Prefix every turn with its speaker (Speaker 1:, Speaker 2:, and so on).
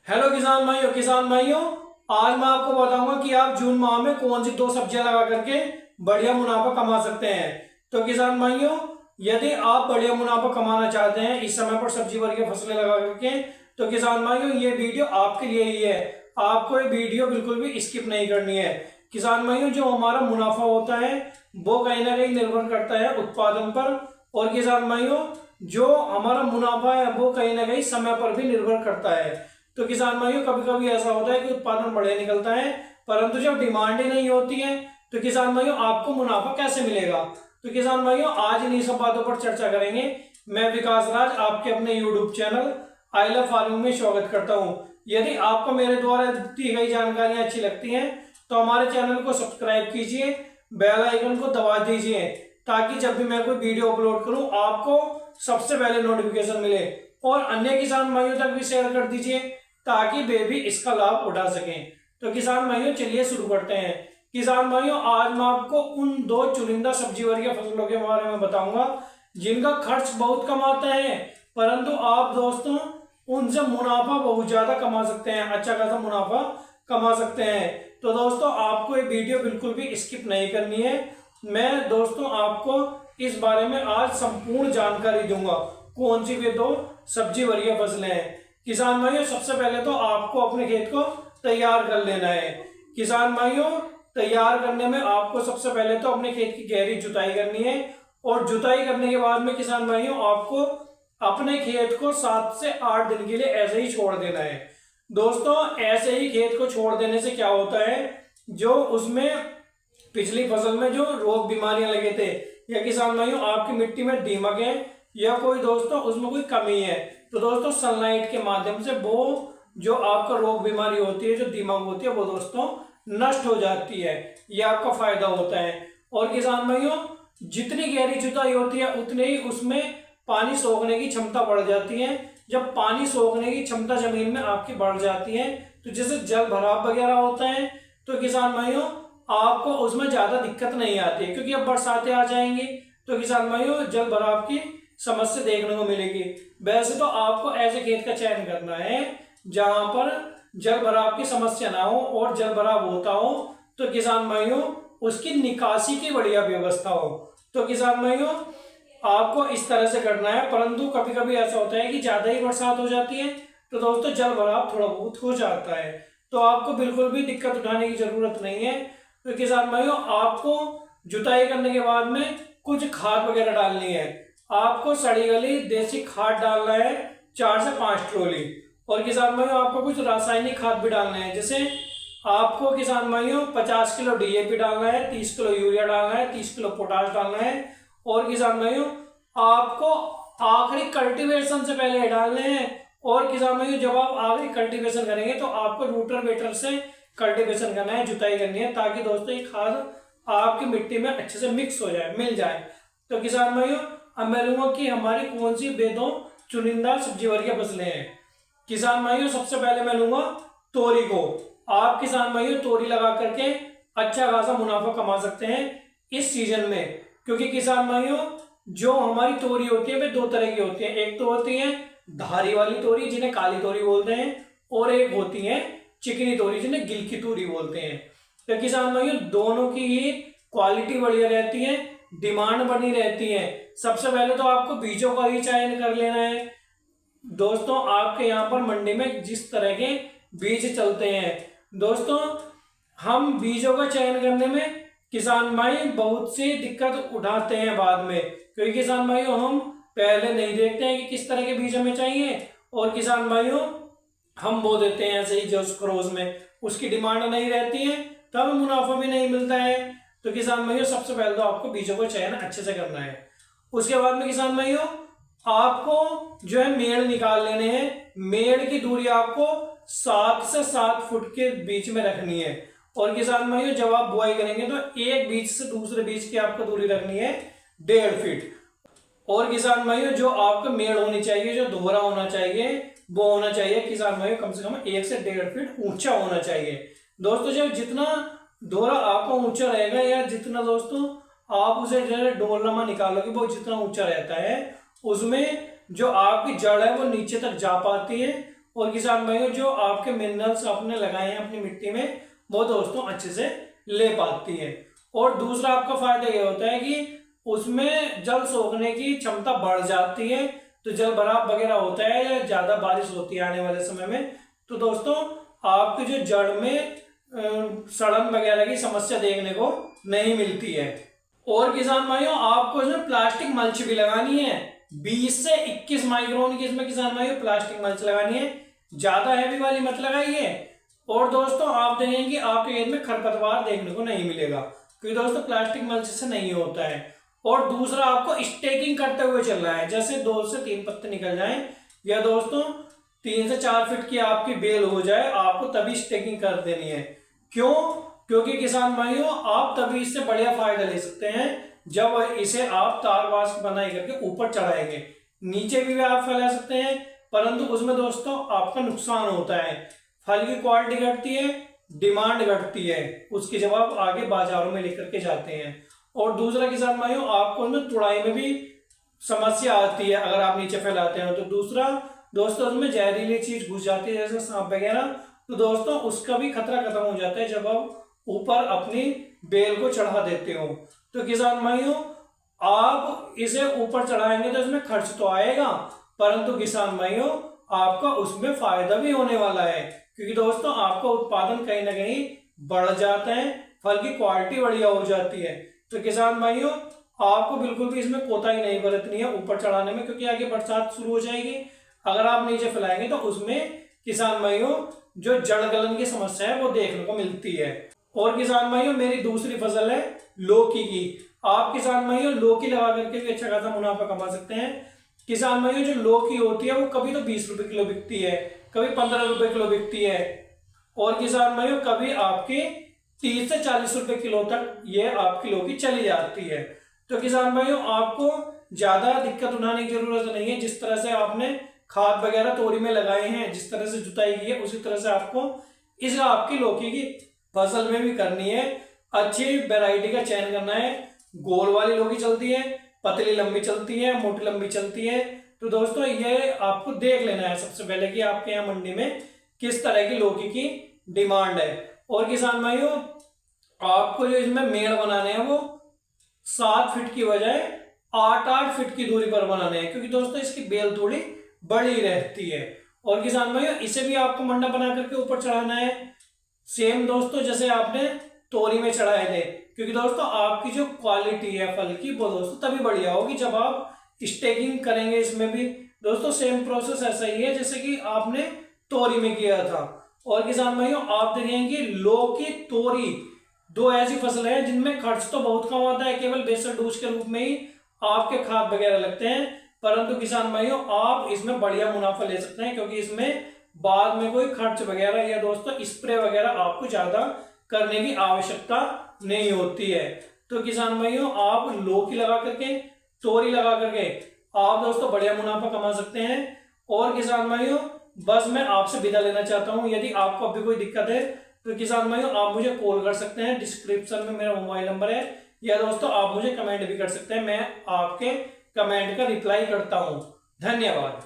Speaker 1: Hello किसान भाइयों, आज मैं आपको बताऊंगा कि आप जून माह में कौन सी दो सब्जियां लगा करके बढ़िया मुनाफा कमा सकते हैं। तो किसान भाइयों, यदि आप बढ़िया मुनाफा कमाना चाहते हैं इस समय पर सब्जी वर्गीय फसलें लगा करके, तो किसान भाइयों ये वीडियो आपके लिए ही है। आपको ये वीडियो बिल्कुल भी स्किप नहीं करनी है। किसान भाइयों, जो हमारा मुनाफा होता है वो कहीं ना कहीं निर्भर करता है उत्पादन पर, और किसान भाइयों जो हमारा मुनाफा है वो कहीं ना कहीं समय पर भी निर्भर करता है। तो किसान भाइयों, कभी कभी ऐसा होता है कि उत्पादन बढ़िया निकलता है परंतु जब डिमांड ही नहीं होती है तो किसान भाइयों आपको मुनाफा कैसे मिलेगा। तो किसान भाइयों, आज इन्हीं सब बातों पर चर्चा करेंगे। मैं विकास राज आपके अपने YouTube channel I love farming में स्वागत करता हूं। यदि आपको मेरे द्वारा दी गई जानकारियां अच्छी लगती हैं तो हमारे चैनल को सब्सक्राइब कीजिए, बेल आइकन को दबा दीजिए ताकि जब भी मैं कोई वीडियो अपलोड करूं आपको सबसे पहले नोटिफिकेशन मिले, और अन्य किसान भाइयों तक भी शेयर कर दीजिए ताकि वे भी इसका लाभ उठा सकें। तो किसान भाइयों चलिए शुरू करते हैं। किसान भाइयों, आज मैं आपको उन दो चुनिंदा सब्जी वर्गीय फसलों के बारे में बताऊंगा जिनका खर्च बहुत कम आता है परंतु आप दोस्तों उनसे मुनाफा बहुत ज्यादा कमा सकते हैं, अच्छा खासा मुनाफा कमा सकते हैं। तो दोस्तों आपको ये वीडियो बिल्कुल भी स्किप नहीं करनी है। मैं दोस्तों आपको इस बारे में आज संपूर्ण जानकारी दूंगा कौन सी वे दो सब्जी वर्गीय फसलें हैं। किसान भाइयों, सबसे पहले तो आपको अपने खेत को तैयार कर लेना है। किसान भाइयों, तैयार करने में आपको सबसे पहले तो अपने खेत की गहरी जुताई करनी है, और जुताई करने के बाद में किसान भाइयों आपको अपने खेत को 7 से 8 दिन के लिए ऐसे ही छोड़ देना है। दोस्तों ऐसे ही खेत को छोड़ देने से क्या होता है, जो उसमें पिछली फसल में जो रोग बीमारियां लगे थे या किसान भाइयों आपकी मिट्टी में दीमक है या कोई दोस्तों उसमें कोई कमी है, तो दोस्तों सनलाइट के माध्यम से वो जो आपका रोग बीमारी होती है, जो दीमक होती है, वो दोस्तों नष्ट हो जाती है। ये आपका फायदा होता है। और किसान भाइयों जितनी गहरी जुताई होती है उतने ही उसमें पानी सोखने की क्षमता बढ़ जाती है। जब पानी सोखने की क्षमता जमीन में आपकी बढ़ जाती है तो जैसे जल भराव वगैरह होता है, तो किसान भाइयों आपको उसमें ज्यादा दिक्कत नहीं आती है, क्योंकि अब बरसातें आ जाएंगी तो किसान भाइयों जल भराव की समस्या देखने को मिलेगी। वैसे तो आपको ऐसे खेत का चयन करना है जहां पर जल भराव की समस्या ना हो, और जल भराव होता हो तो किसान भाइयों उसकी निकासी की बढ़िया व्यवस्था हो। तो किसान भाइयों आपको इस तरह से करना है, परंतु कभी कभी ऐसा होता है कि ज्यादा ही बरसात हो जाती है तो दोस्तों जल भराव थोड़ा बहुत हो जाता है, तो आपको बिल्कुल भी दिक्कत उठाने की जरूरत नहीं है। तो किसान भाइयों आपको जुताई करने के बाद में कुछ खाद वगैरह डालनी है। आपको सड़ी गली देसी खाद डालना है 4 से 5 ट्रॉली, और किसान भाइयों आपको कुछ रासायनिक खाद भी डालना है। जैसे आपको किसान भाइयों 50 किलो डीएपी डालना है, 30 किलो यूरिया डालना है, 30 किलो पोटाश डालना है, और किसान भाइयों आपको आखिरी कल्टीवेशन से पहले डालने हैं। और किसान भाइयों जब आप आखिरी कल्टीवेशन करेंगे तो आपको रूटर से कल्टीवेशन करना है, जुताई करनी है, ताकि दोस्तों ये खाद आपकी मिट्टी में अच्छे से मिक्स हो जाए, मिल जाए। तो किसान भाइयों अब मैं लूंगा कि हमारी कौन सी बेदों चुनिंदा सब्जी वर्गीय फसलें हैं। किसान भाइयों सबसे पहले मैं लूंगा तोरी को। आप किसान भाइयों तोरी लगा करके अच्छा खासा मुनाफा कमा सकते हैं इस सीजन में, क्योंकि किसान भाइयों जो हमारी तोरी होती है वे दो तरह की होती है। एक तो होती है धारी वाली तोरी जिन्हें काली तोरी बोलते हैं, और एक होती है चिकनी तोरी जिन्हें गिल की तोरी बोलते हैं। तो किसान भाइयों दोनों की ही क्वालिटी बढ़िया रहती है, डिमांड बनी रहती है। सबसे पहले तो आपको बीजों का ही चयन कर लेना है। दोस्तों आपके यहाँ पर मंडी में जिस तरह के बीज चलते हैं, दोस्तों हम बीजों का चयन करने में किसान भाई बहुत सी दिक्कत उठाते हैं बाद में, क्योंकि किसान भाइयों हम पहले नहीं देखते हैं कि किस तरह के बीज हमें चाहिए, और किसान भाइयों हम बो देते हैं ऐसे ही जो क्रोज में उसकी डिमांड नहीं रहती है, तब मुनाफा भी नहीं मिलता है। तो किसान भाइयों सबसे पहले तो आपको बीजों का चयन अच्छे से करना है। उसके बाद में किसान भाइयों आपको जो है मेड़ निकाल लेने हैं। मेड़ की दूरी आपको 7 से 7 फुट के बीच में रखनी है, और किसान भाइयों जब आप बुआई करेंगे तो एक बीज से दूसरे बीज की आपको दूरी रखनी है 1.5 फीट। और किसान भाइयों जो आपका मेड़ होनी चाहिए, जो दोहरा होना चाहिए, वो होना चाहिए किसान भाइयों कम से कम 1 से 1.5 फीट ऊंचा होना चाहिए। दोस्तों जब जितना दोहरा आपका ऊंचा रहेगा, या जितना दोस्तों आप उसे जो डोलनमा निकालोगे वो जितना ऊंचा रहता है, उसमें जो आपकी जड़ है वो नीचे तक जा पाती है, और किसान भाइयों जो आपके मिनरल्स आपने लगाए हैं अपनी मिट्टी में वो दोस्तों अच्छे से ले पाती है। और दूसरा आपका फायदा ये होता है कि उसमें जल सोखने की क्षमता बढ़ जाती है। तो जल भराव वगैरह होता है या ज्यादा बारिश होती है आने वाले समय में, तो दोस्तों आपके जो जड़ में सड़न वगैरह की समस्या देखने को नहीं मिलती है। और किसान भाइयों आपको इसमें प्लास्टिक मल्च भी लगानी है, 20 से 21 माइक्रोन की इसमें किसान भाइयों प्लास्टिक मल्च लगानी है, ज्यादा हैवी वाली मत लगाइए। और दोस्तों आप देखेंगे कि आपके खेत में खरपतवार देखने को नहीं मिलेगा, क्योंकि दोस्तों प्लास्टिक मल्च से नहीं होता है। और दूसरा आपको स्टेकिंग करते हुए चलना है, जैसे 2 से 3 पत्ते निकल जाएं या दोस्तों 3 से 4 फीट की आपकी बेल हो जाए, आपको तभी स्टेकिंग कर देनी है। क्यों? क्योंकि किसान भाइयों आप तभी इससे बढ़िया फायदा ले सकते हैं जब इसे आप तारवास बनाई करके ऊपर चढ़ाएंगे। नीचे भी आप फैला सकते हैं, परंतु उसमें दोस्तों आपका नुकसान होता है, फल की क्वालिटी घटती है, डिमांड घटती है उसकी जब आप आगे बाजारों में लेकर के जाते हैं। और दूसरा किसान भाइयों आपको उसमें तुड़ाई में भी समस्या आती है अगर आप नीचे फैलाते हैं। तो दूसरा दोस्तों उसमें जहरीली चीज घुस जाती है जैसे सांप वगैरह, तो दोस्तों उसका भी खतरा खत्म हो जाता है जब आप ऊपर अपनी बेल को चढ़ा देते हो। तो किसान भाइयों आप इसे ऊपर चढ़ाएंगे तो इसमें खर्च तो आएगा, परंतु किसान भाइयों आपका उसमें फायदा भी होने वाला है, क्योंकि दोस्तों आपका उत्पादन कहीं ना कहीं बढ़ जाता है, फल की क्वालिटी बढ़िया हो जाती है। तो किसान भाइयों आपको बिल्कुल भी इसमें कोताही नहीं बरतनी है ऊपर चढ़ाने में, क्योंकि आगे बरसात शुरू हो जाएगी। अगर आप नीचे फैलाएंगे तो उसमें किसान भाइयों जो जड़ गलन की समस्या है वो देखने को मिलती है। और किसान भाइयों मेरी दूसरी फसल है लौकी की। आप किसान भाइयों लौकी लगा करके भी अच्छा खासा मुनाफा कमा सकते हैं। किसान भाइयों जो लौकी होती है वो कभी तो 20 रुपए किलो बिकती है, कभी 15 रुपए किलो बिकती है, और किसान भाइयों कभी आपकी 30 से 40 रुपए किलो तक ये आपकी लौकी चली जाती है। तो किसान भाइयों आपको ज्यादा दिक्कत उठाने की जरूरत नहीं है। जिस तरह से आपने खाद वगैरह तोरी में लगाए हैं, जिस तरह से जुताई की है, उसी तरह से आपको इस आपकी लौकी की फसल में भी करनी है। अच्छी वैरायटी का चयन करना है। गोल वाली लौकी चलती है, पतली लंबी चलती है, मोटी लंबी चलती है। तो दोस्तों ये आपको देख लेना है सबसे पहले कि आपके यहाँ मंडी में किस तरह की लौकी की डिमांड है। और किसान भाइयों आपको जो इसमें मेड़ बनाने हैं वो 7 फीट की बजाय 8-8 फीट की दूरी पर बनाने हैं, क्योंकि दोस्तों इसकी बेल थोड़ी बड़ी रहती है। और किसान भाइयों इसे भी आपको मंडा बना करके ऊपर चढ़ाना है, सेम दोस्तों जैसे आपने तोरी में चढ़ाए थे, क्योंकि दोस्तों आपकी जो क्वालिटी है फल की वो दोस्तों तभी बढ़िया होगी जब आप स्टेकिंग करेंगे। इसमें भी दोस्तों सेम प्रोसेस ऐसा ही है जैसे कि आपने तोरी में किया था। और किसान भाइयों आप देखेंगे लौकी तोरी 2 ऐसी फसल है जिनमें खर्च तो बहुत कम आता है, केवल बेसर डूस के रूप में ही आपके खाद वगैरह लगते हैं, परंतु किसान भाइयों आप इसमें बढ़िया मुनाफा ले सकते हैं, क्योंकि इसमें बाद में कोई खर्च वगैरह या दोस्तों स्प्रे वगैरह आपको ज्यादा करने की आवश्यकता नहीं होती है। तो किसान भाइयों आप लौकी लगा करके, तोरी लगा करके आप दोस्तों बढ़िया मुनाफा कमा सकते हैं। और किसान भाइयों बस मैं आपसे विदा लेना चाहता हूं। यदि आपको अभी कोई दिक्कत है तो किसान भाइयों आप मुझे कॉल कर सकते हैं, डिस्क्रिप्शन में मेरा मोबाइल नंबर है, या दोस्तों आप मुझे कमेंट भी कर सकते हैं, मैं आपके कमेंट का रिप्लाई करता हूं। धन्यवाद।